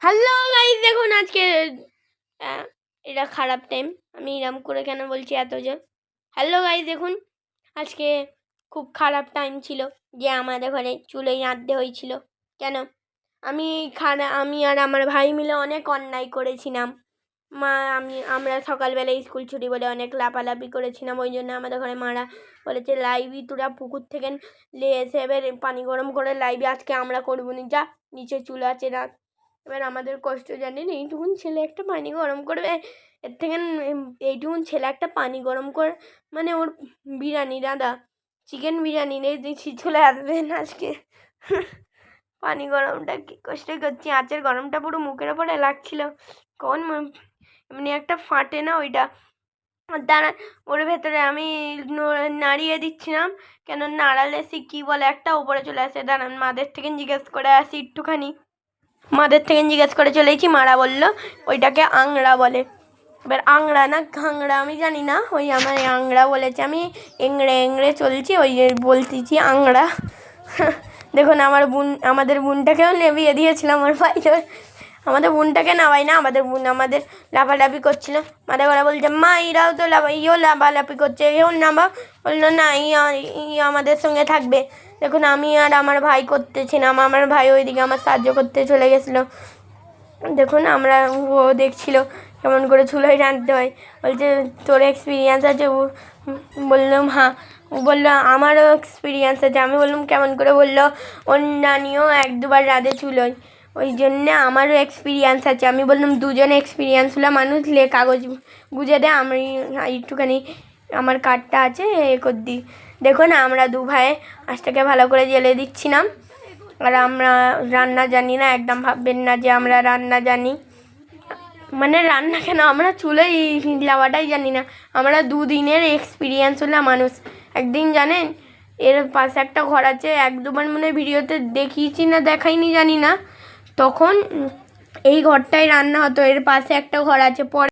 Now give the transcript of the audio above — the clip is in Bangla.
হ্যালো গাইস, দেখুন আজকে এটা খারাপ টাইম। আমি এরম করে কেন বলছি এত জোর? হ্যালো গাইস, দেখুন আজকে খুব খারাপ টাইম ছিল যে আমাদের ঘরে চুলোয় রাঁধতে হয়েছিল। কেন? আমি আর আমার ভাই মিলে অনেক অন্যায় করেছিলাম। আমরা সকালবেলায় স্কুল ছুটি বলে অনেক লাফালাফি করেছিলাম। ওই জন্য আমাদের ঘরে মারা বলেছে, লাইভি তোরা পুকুর থেকে এসে এবার পানি গরম করে লাইভি আজকে আমরা করবো নি, যা নিচে চুলো আছে রাখ। এবার আমাদের কষ্ট জানি না, এইটুকুন ছেলে একটা পানি গরম করবে, এর থেকে এইটুকুন ছেলে একটা পানি গরম করে মানে ওর বিরিয়ানি দাদা চিকেন বিরিয়ানি নেই দিচ্ছি চলে আসবেন আজকে। পানি গরমটা কী কষ্ট করছি, আঁচের গরমটা পুরো মুখের ওপরে লাগছিল। কোন এমনি একটা ফাটে না ওইটা, দাঁড়া ওর ভেতরে আমি নাড়িয়ে দিচ্ছিলাম, কেন নাড়ালে সে কী বলে একটা উপরে চলে আসে। দাঁড়ান মাদের থেকে জিজ্ঞেস করে আসি একটুখানি। মাদের থেকে জিজ্ঞেস করে চলেছি, মারা বললো ওইটাকে আংড়া বলে। এবার আংড়া না ঘাংড়া আমি জানি না, ওই আমার আংড়া বলেছে, আমি এংড়ে এংড়ে চলছি, ওই বলতেছি আংড়া। দেখুন আমাদের বোনটাকেও নেভিয়ে দিয়েছিলাম আমার ভাই। আমাদের বোনটাকে নামাই না, আমাদের বোন আমাদের লাফালাফি করছিল। মাদের ঘরে বলছে, মা এরাও তো লাফালাফি করছে, এও নামা। বললো না, আমাদের সঙ্গে থাকবে। দেখুন আমি আর আমার ভাই করতেছিলাম, আমার ভাই ওইদিকে আমার সাহায্য করতে চলে গেছিলো। দেখুন ও দেখছিল কেমন করে চুলোয় রাঁধতে হয়। বলছে তোর এক্সপিরিয়েন্স আছে? বললাম হ্যাঁ। ও বললো আমারও এক্সপিরিয়েন্স আছে। আমি বললাম কেমন করে? বললো ওর নানিও 1-2বার রাঁধে চুলোয়, ওই জন্যে আমারও এক্সপিরিয়েন্স আছে। আমি বললাম দুজনে এক্সপিরিয়েন্স হলো মানুষ, লে কাগজ গুঁজে দে, আমি একটুখানি আমার কার্ডটা আছে এ করে দিই। দেখুন আমরা 2 ভাই আঁচটাকে ভালো করে জ্বেলে দিচ্ছিলাম। আর আমরা রান্না জানি না, একদম ভাববেন না যে আমরা রান্না জানি। মানে রান্না কেন, আমরা চুলোয় লাওয়াটাই জানি না। আমরা 2 দিনের এক্সপিরিয়েন্স হলো মানুষ। একদিন জানেন এর পাশে একটা ঘর আছে, 1-2বার মনে ভিডিওতে দেখিয়েছি না দেখাইনি জানি না, তখন এই ঘরটায় রান্না হতো। এর পাশে একটা ঘর আছে, পরে